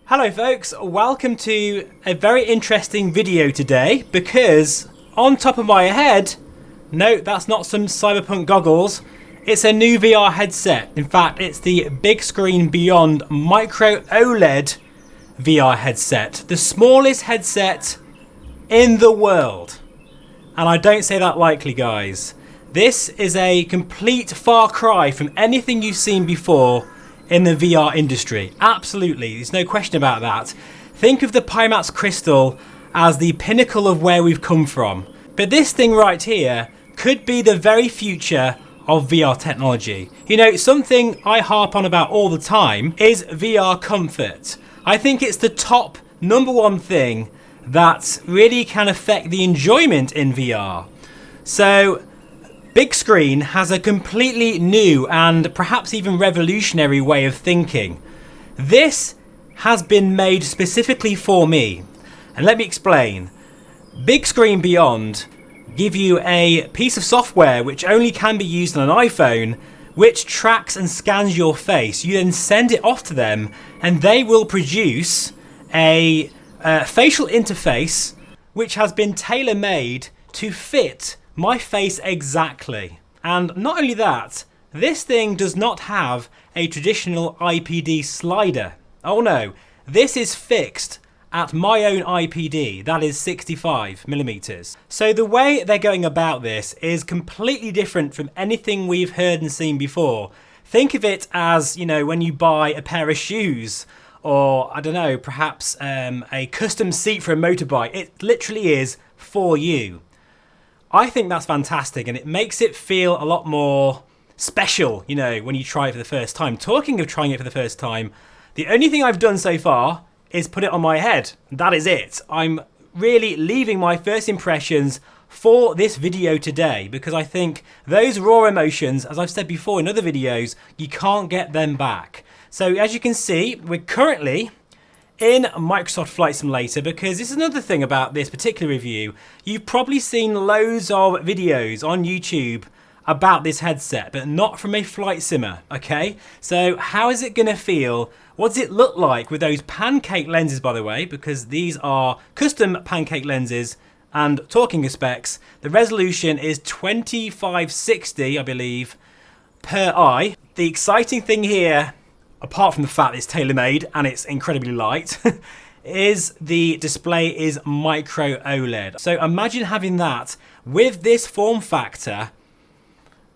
Hello folks, welcome to a very interesting video today because on top of my head, no, that's not some cyberpunk goggles, it's a new VR headset. In fact, it's the Bigscreen Beyond Micro OLED VR headset, the smallest headset in the world. And I don't say that lightly, guys. This is a complete far cry from anything you've seen before in the VR industry. Absolutely, there's no question about that. Think of the Pimax crystal as the pinnacle of where we've come from. But this thing right here could be the very future of VR technology. You know, something I harp on about all the time is VR comfort. I think it's the top #1 thing that really can affect the enjoyment in VR. So Bigscreen has a completely new and perhaps even revolutionary way of thinking. This has been made specifically for me. And let me explain. Bigscreen Beyond give you a piece of software which only can be used on an iPhone, which tracks and scans your face. You then send it off to them and they will produce a facial interface which has been tailor-made to fit my face exactly. And not only that, this thing does not have a traditional IPD slider. Oh no, this is fixed at my own IPD, that is 65mm. So the way they're going about this is completely different from anything we've heard and seen before. Think of it as, you know, when you buy a pair of shoes, or I don't know, perhaps a custom seat for a motorbike. It literally is for you. I think that's fantastic and it makes it feel a lot more special, you know, when you try it for the first time. Talking of trying it for the first time, the only thing I've done so far is put it on my head. That is it. I'm really leaving my first impressions for this video today because I think those raw emotions, as I've said before in other videos, you can't get them back. So as you can see, we're currently in Microsoft Flight Simulator because this is another thing about this particular review. You've probably seen loads of videos on YouTube about this headset, but not from a flight simmer, okay? So how is it gonna feel? What does it look like with those pancake lenses, by the way, because these are custom pancake lenses. And talking of specs, the resolution is 2560, I believe, per eye. The exciting thing here, apart from the fact it's tailor-made and it's incredibly light, is the display is micro OLED. So imagine having that with this form factor.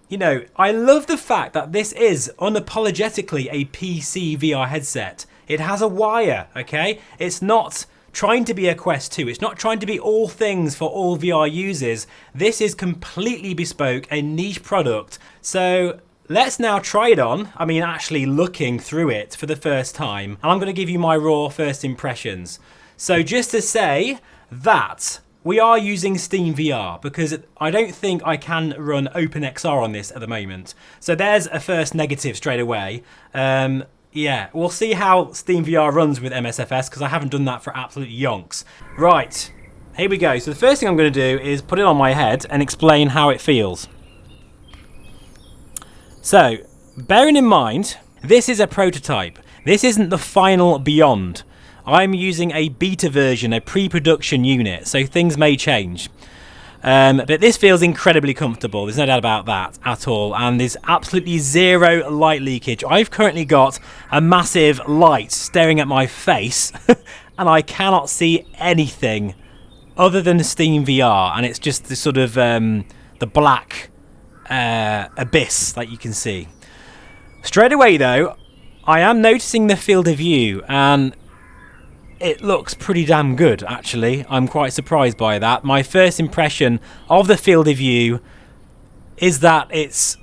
You know, I love the fact that this is unapologetically a PC VR headset. It has a wire, okay? It's not trying to be a Quest 2. It's not trying to be all things for all VR users. This is completely bespoke, a niche product. So let's now try it on. I mean, actually looking through it for the first time. And I'm going to give you my raw first impressions. So just to say that we are using Steam VR because I don't think I can run OpenXR on this at the moment. So there's a first negative straight away. Yeah, we'll see how Steam VR runs with MSFS because I haven't done that for absolute yonks. Right, here we go. So the first thing I'm going to do is put it on my head and explain how it feels. So, bearing in mind, this is a prototype. This isn't the final Beyond. I'm using a beta version, a pre-production unit, so things may change. But this feels incredibly comfortable. There's no doubt about that at all. And there's absolutely zero light leakage. I've currently got a massive light staring at my face, and I cannot see anything other than Steam VR. And it's just the sort of the black abyss that you can see. Straight away though, I am noticing the field of view and it looks pretty damn good actually. I'm quite surprised by that. My first impression of the field of view is that it's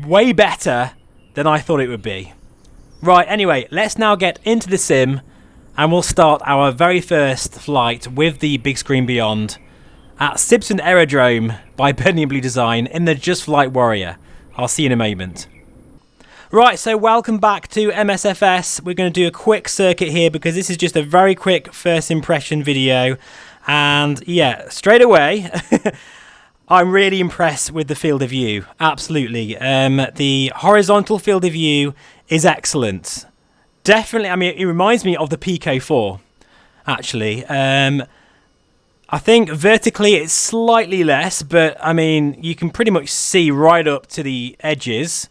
way better than I thought it would be. Right, anyway, let's now get into the sim and we'll start our very first flight with the Bigscreen Beyond at Sibson Aerodrome by Birmingham Blue Design in the Just Flight Warrior. I'll see you in a moment. Right, so welcome back to MSFS. We're going to do a quick circuit here because this is just a very quick first impression video. And yeah, straight away, I'm really impressed with the field of view. Absolutely. The horizontal field of view is excellent. Definitely, I mean, it reminds me of the Pico 4, actually. I think vertically it's slightly less, but I mean, you can pretty much see right up to the edges.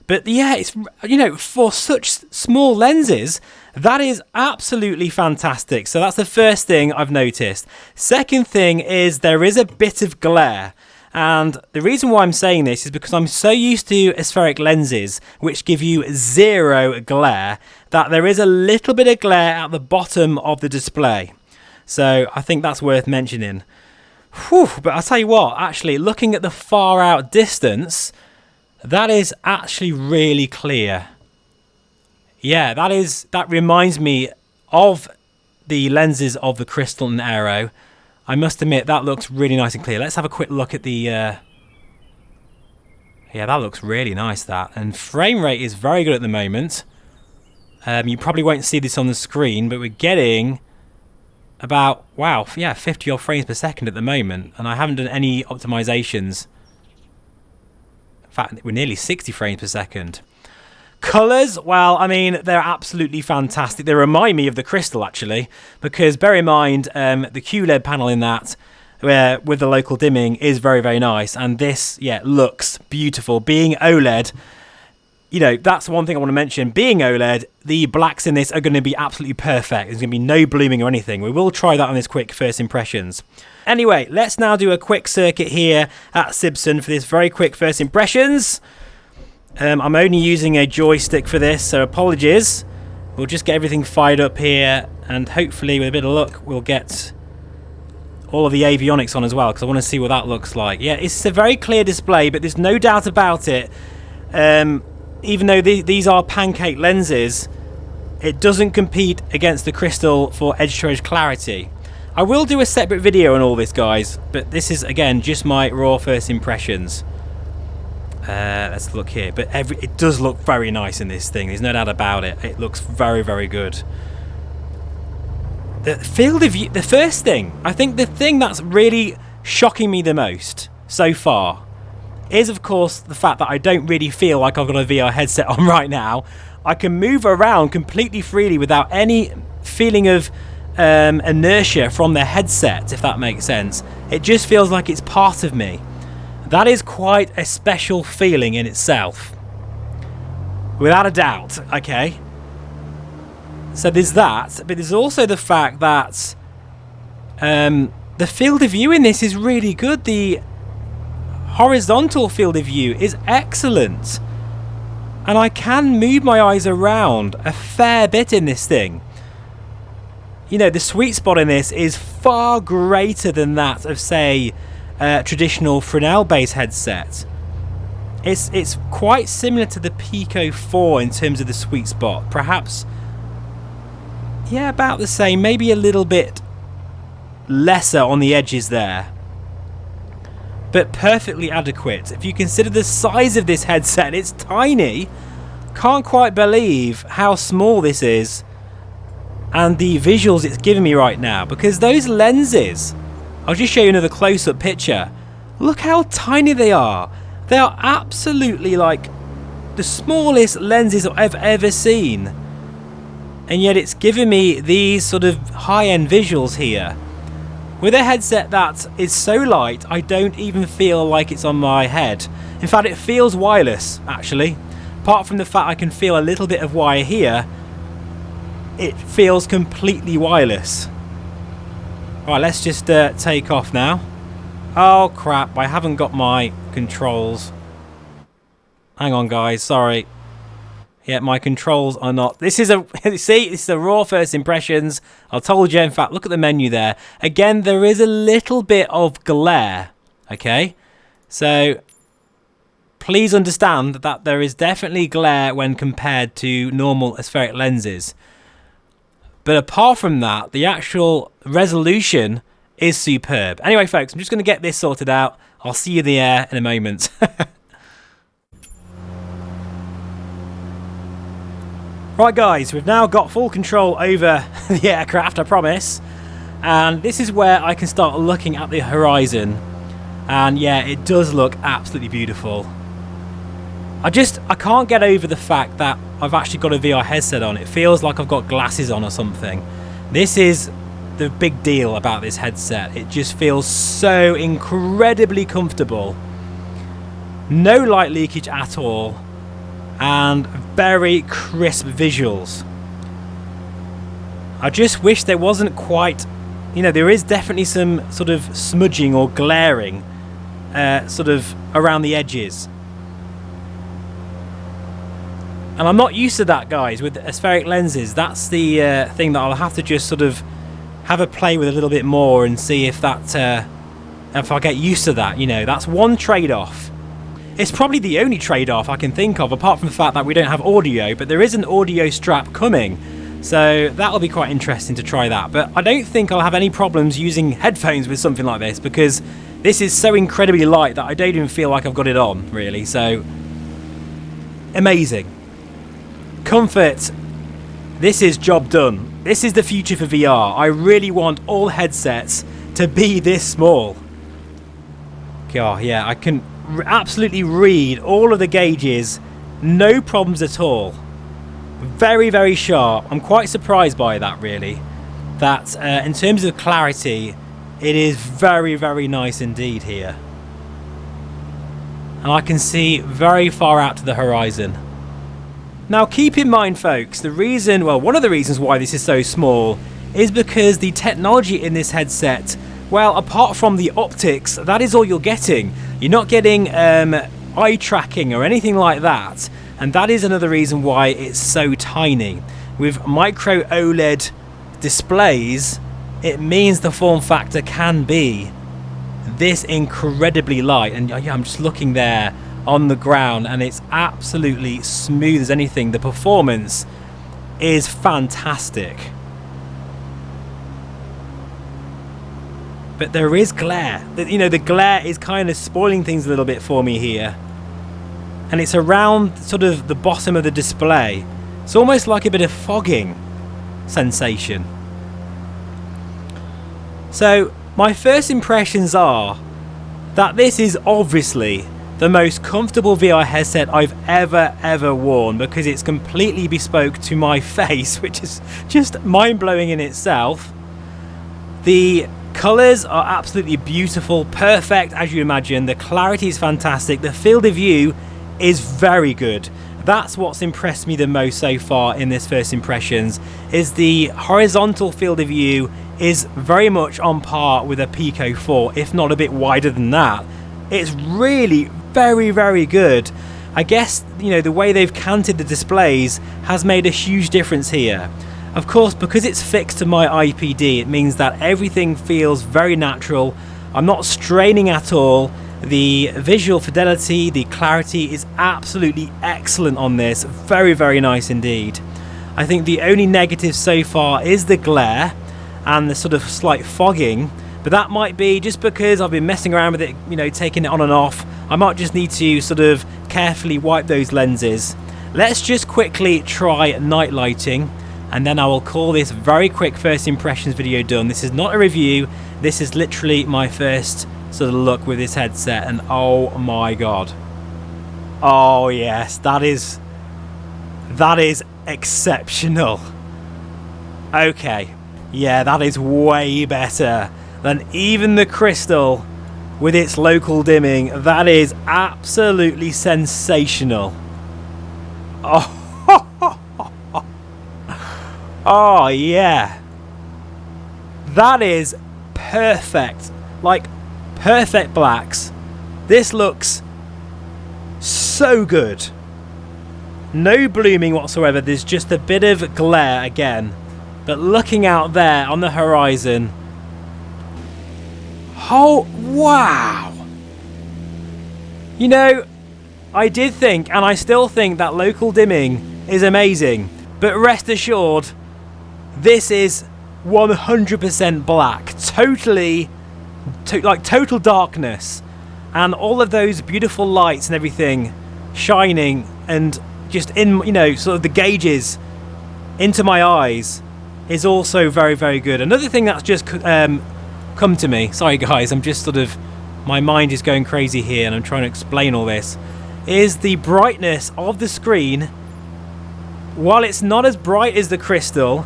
But yeah, it's, you know, for such small lenses, that is absolutely fantastic. So that's the first thing I've noticed. Second thing is there is a bit of glare. And the reason why I'm saying this is because I'm so used to aspheric lenses, which give you zero glare, that there is a little bit of glare at the bottom of the display. So I think that's worth mentioning. Whew, but I'll tell you what, actually, looking at the far out distance, that is actually really clear. Yeah, that reminds me of the lenses of the Crystal and Aero. I must admit, that looks really nice and clear. Let's have a quick look at the... Yeah, that looks really nice, that. And frame rate is very good at the moment. You probably won't see this on the screen, but we're getting about, wow, yeah, 50 odd frames per second at the moment. And I haven't done any optimizations. In fact, we're nearly 60 frames per second. Colours, well, I mean, they're absolutely fantastic. They remind me of the Crystal, actually, because bear in mind, the QLED panel in that, with the local dimming, is very, very nice. And this, yeah, looks beautiful. Being OLED, you know, that's one thing I want to mention. Being OLED, the blacks in this are going to be absolutely perfect. There's going to be no blooming or anything. We will try that on this quick first impressions. Anyway, let's now do a quick circuit here at Sibson for this very quick first impressions. I'm only using a joystick for this, so apologies. We'll just get everything fired up here, and hopefully, with a bit of luck, we'll get all of the avionics on as well, because I want to see what that looks like. Yeah, it's a very clear display, but there's no doubt about it. Even though these are pancake lenses, it doesn't compete against the Crystal for edge-to-edge clarity. I will do a separate video on all this, guys, but this is, again, just my raw first impressions. Let's look here, but it does look very nice in this thing. There's no doubt about it. It looks very, very good. The field of view, the first thing, I think the thing that's really shocking me the most so far is, of course, the fact that I don't really feel like I've got a VR headset on right now. I can move around completely freely without any feeling of inertia from the headset, if that makes sense. It just feels like it's part of me. That is quite a special feeling in itself. Without a doubt, okay? So there's that, but there's also the fact that the field of view in this is really good. The horizontal field of view is excellent. And I can move my eyes around a fair bit in this thing. You know, the sweet spot in this is far greater than that of, say, traditional Fresnel-based headset. It's quite similar to the Pico 4 in terms of the sweet spot. Perhaps, yeah, about the same. Maybe a little bit lesser on the edges there. But perfectly adequate. If you consider the size of this headset, it's tiny. Can't quite believe how small this is and the visuals it's giving me right now. Because those lenses... I'll just show you another close-up picture. Look how tiny they are. They are absolutely like the smallest lenses I've ever seen. And yet it's giving me these sort of high-end visuals here. With a headset that is so light, I don't even feel like it's on my head. In fact, it feels wireless, actually. Apart from the fact I can feel a little bit of wire here, it feels completely wireless. Right, let's just take off now. Oh crap, I haven't got my controls. Hang on guys, sorry. Yeah, my controls are not... This is a... See, this is a raw first impressions. I told you, in fact, look at the menu there. Again, there is a little bit of glare. Okay? So, please understand that there is definitely glare when compared to normal aspheric lenses. But apart from that, the actual resolution is superb. Anyway, folks, I'm just going to get this sorted out. I'll see you in the air in a moment. Right, guys, we've now got full control over the aircraft, I promise. And this is where I can start looking at the horizon. And yeah, it does look absolutely beautiful. I can't get over the fact that I've actually got a VR headset on. It feels like I've got glasses on or something. This is the big deal about this headset. It just feels so incredibly comfortable. No light leakage at all, and very crisp visuals. I just wish there wasn't quite, you know, there is definitely some sort of smudging or glaring sort of around the edges. And I'm not used to that, guys, with aspheric lenses. That's the thing that I'll have to just sort of have a play with a little bit more and see if that, if I get used to that. You know, that's one trade-off. It's probably the only trade-off I can think of, apart from the fact that we don't have audio, but there is an audio strap coming. So that'll be quite interesting to try that. But I don't think I'll have any problems using headphones with something like this, because this is so incredibly light that I don't even feel like I've got it on, really. So, amazing. Comfort. This is job done. This is the future for VR. I really want all headsets to be this small. God, yeah, I can absolutely read all of the gauges. No problems at all. Very, very sharp. I'm quite surprised by that, really. That in terms of clarity, it is very, very nice indeed here. And I can see very far out to the horizon. Now keep in mind, folks, the reason, well, one of the reasons why this is so small is because the technology in this headset, well, apart from the optics, that is all you're getting. You're not getting eye tracking or anything like that. And that is another reason why it's so tiny. With micro OLED displays, it means the form factor can be this incredibly light. And yeah, I'm just looking there on the ground and it's absolutely smooth as anything. The performance is fantastic. But there is glare. You know, the glare is kind of spoiling things a little bit for me here. And it's around sort of the bottom of the display. It's almost like a bit of fogging sensation. So my first impressions are that this is obviously the most comfortable VR headset I've ever worn, because it's completely bespoke to my face, which is just mind-blowing in itself. The colours are absolutely beautiful, perfect as you imagine. The clarity is fantastic. The field of view is very good. That's what's impressed me the most so far in this first impressions, is the horizontal field of view is very much on par with a Pico 4, if not a bit wider than that. It's really very good. I guess, you know, the way they've canted the displays has made a huge difference here. Of course, because it's fixed to my IPD, it means that everything feels very natural. I'm not straining at all. The visual fidelity, the clarity is absolutely excellent on this. Very nice indeed. I think the only negative so far is the glare and the sort of slight fogging, but that might be just because I've been messing around with it, you know, taking it on and off. I might just need to sort of carefully wipe those lenses. Let's just quickly try night lighting, and then I will call this very quick first impressions video done. This is not a review. This is literally my first sort of look with this headset, and oh my god. Oh yes, that is exceptional. Okay, yeah, that is way better than even the Crystal with its local dimming. That is absolutely sensational. Oh, oh yeah, that is perfect. Like perfect blacks. This looks so good. No blooming whatsoever. There's just a bit of glare again, but looking out there on the horizon, oh wow. You know, I did think, and I still think, that local dimming is amazing, but rest assured this is 100% black. Totally like total darkness, and all of those beautiful lights and everything shining and just in, you know, sort of the gauges into my eyes is also very good. Another thing that's just come to me, sorry guys, I'm just sort of, my mind is going crazy here and I'm trying to explain all this, is the brightness of the screen. While it's not as bright as the Crystal,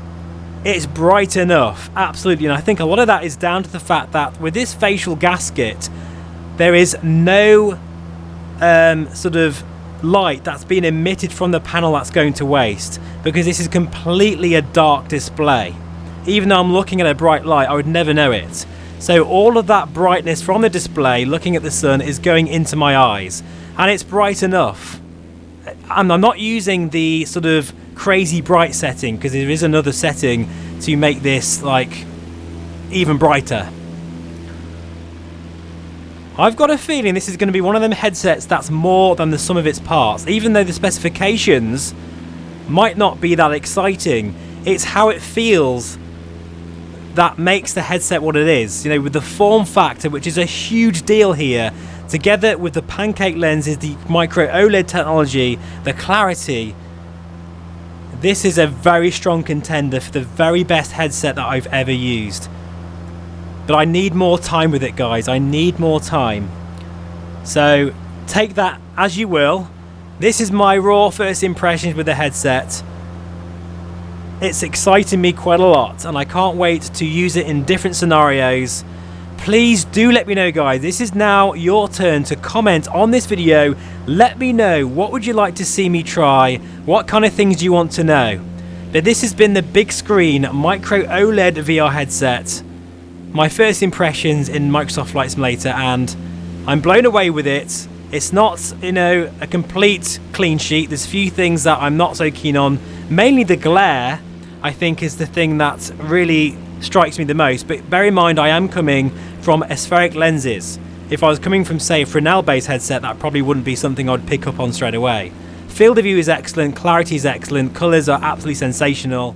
it's bright enough, absolutely. And I think a lot of that is down to the fact that with this facial gasket, there is no sort of light that's being emitted from the panel that's going to waste, because this is completely a dark display. Even though I'm looking at a bright light, I would never know it. So all of that brightness from the display looking at the sun is going into my eyes, and it's bright enough. And I'm not using the sort of crazy bright setting, because there is another setting to make this like even brighter. I've got a feeling this is going to be one of them headsets that's more than the sum of its parts. Even though the specifications might not be that exciting, it's how it feels that makes the headset what it is. You know, with the form factor, which is a huge deal here, together with the pancake lenses, the micro OLED technology, the clarity, this is a very strong contender for the very best headset that I've ever used. But I need more time with it, guys. I need more time. So take that as you will. This is my raw first impressions with the headset. It's exciting me quite a lot, and I can't wait to use it in different scenarios. Please do let me know, guys. This is now your turn to comment on this video. Let me know, what would you like to see me try? What kind of things do you want to know? But this has been the Bigscreen Micro OLED VR headset. My first impressions in Microsoft Flight Simulator, and I'm blown away with it. It's not, you know, a complete clean sheet. There's a few things that I'm not so keen on. Mainly the glare, I think, is the thing that really strikes me the most. But bear in mind, I am coming from aspheric lenses. If I was coming from, say, a Fresnel-based headset, that probably wouldn't be something I'd pick up on straight away. Field of view is excellent, clarity is excellent, colours are absolutely sensational.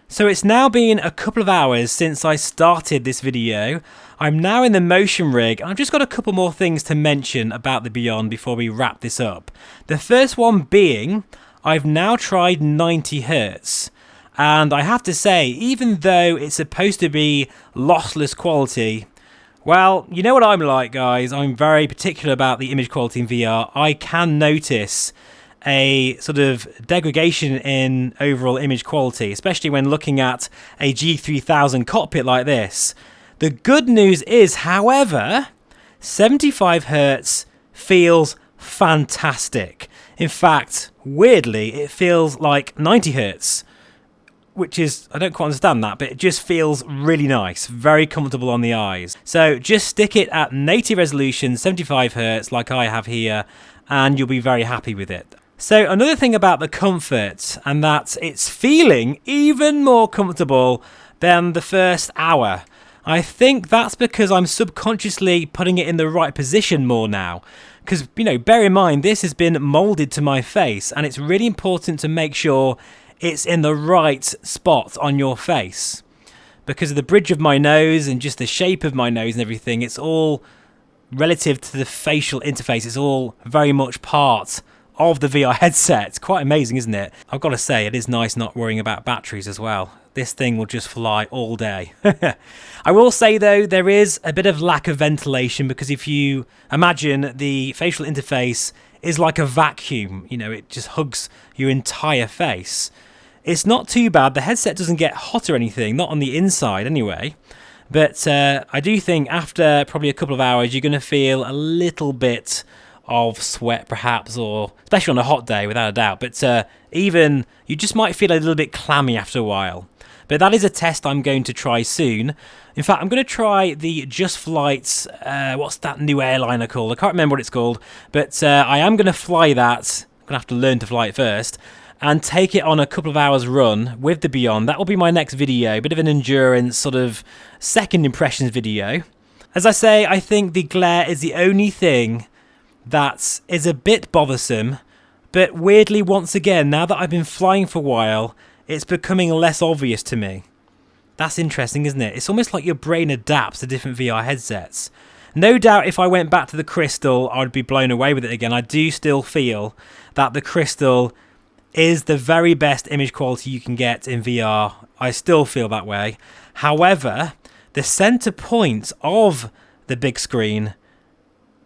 So it's now been a couple of hours since I started this video. I'm now in the motion rig, and I've just got a couple more things to mention about the Beyond before we wrap this up. The first one being, I've now tried 90 Hz. And I have to say, even though it's supposed to be lossless quality, well, you know what I'm like, guys. I'm very particular about the image quality in VR. I can notice a sort of degradation in overall image quality, especially when looking at a G3000 cockpit like this. The good news is, however, 75 Hz feels fantastic. In fact, weirdly, it feels like 90 Hz, which is, I don't quite understand that, but it just feels really nice, very comfortable on the eyes. So just stick it at native resolution, 75 Hz, like I have here, and you'll be very happy with it. So another thing about the comfort, and that it's feeling even more comfortable than the first hour. I think that's because I'm subconsciously putting it in the right position more now. Because, you know, bear in mind, this has been molded to my face, and it's really important to make sure it's in the right spot on your face. Because of the bridge of my nose and just the shape of my nose and everything, it's all relative to the facial interface. It's all very much part of the VR headset. It's quite amazing, isn't it? I've got to say, it is nice not worrying about batteries as well. This thing will just fly all day. I will say, though, there is a bit of lack of ventilation, because if you imagine the facial interface is like a vacuum, you know, it just hugs your entire face. It's not too bad. The headset doesn't get hot or anything, not on the inside anyway. But I do think after probably a couple of hours, you're going to feel a little bit of sweat perhaps, or especially on a hot day, without a doubt. But even you just might feel a little bit clammy after a while. But that is a test I'm going to try soon. In fact, I'm going to try the Just Flight's, what's that new airliner called? I can't remember what it's called. But I am going to fly that. I'm going to have to learn to fly it first, and take it on a couple of hours run with the Beyond. That will be my next video, a bit of an endurance sort of second impressions video. As I say, I think the glare is the only thing that is a bit bothersome, but weirdly, once again, now that I've been flying for a while, it's becoming less obvious to me. That's interesting, isn't it? It's almost like your brain adapts to different VR headsets. No doubt if I went back to the Crystal, I'd be blown away with it again. I do still feel that the Crystal is the very best image quality you can get in VR. I still feel that way. However, the center point of the big screen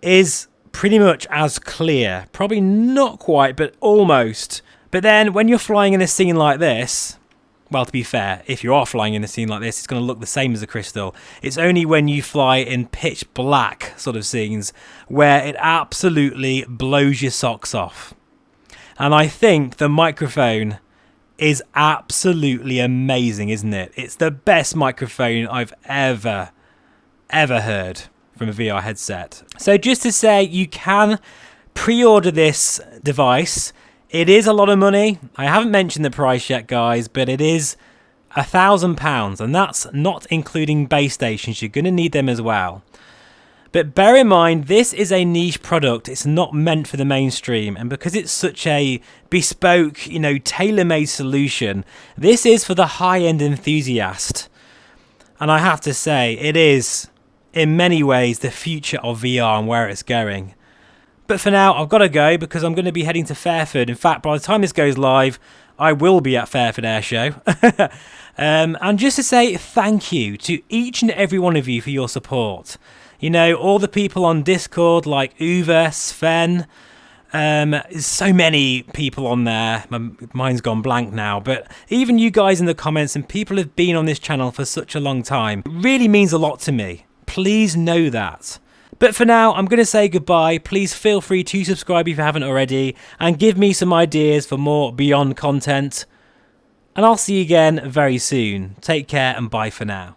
is pretty much as clear. Probably not quite, but almost. But then when you're flying in a scene like this, well, to be fair, if you are flying in a scene like this, it's going to look the same as a crystal. It's only when you fly in pitch black sort of scenes where it absolutely blows your socks off. And I think the microphone is absolutely amazing, isn't it? It's the best microphone I've ever heard from a VR headset. So just to say, you can pre-order this device. It is a lot of money. I haven't mentioned the price yet, guys, but it is £1,000, and that's not including base stations. You're going to need them as well. But bear in mind, this is a niche product. It's not meant for the mainstream. And because it's such a bespoke, tailor-made solution, this is for the high-end enthusiast. And I have to say, it is, in many ways, the future of VR and where it's going. But for now, I've got to go because I'm going to be heading to Fairford. In fact, by the time this goes live, I will be at Fairford Air Show. And just to say thank you to each and every one of you for your support. All the people on Discord like Uwe, Sven, so many people on there. My mind's gone blank now. But even you guys in the comments, and people have been on this channel for such a long time. It really means a lot to me. Please know that. But for now, I'm going to say goodbye. Please feel free to subscribe if you haven't already, and give me some ideas for more Beyond content. And I'll see you again very soon. Take care and bye for now.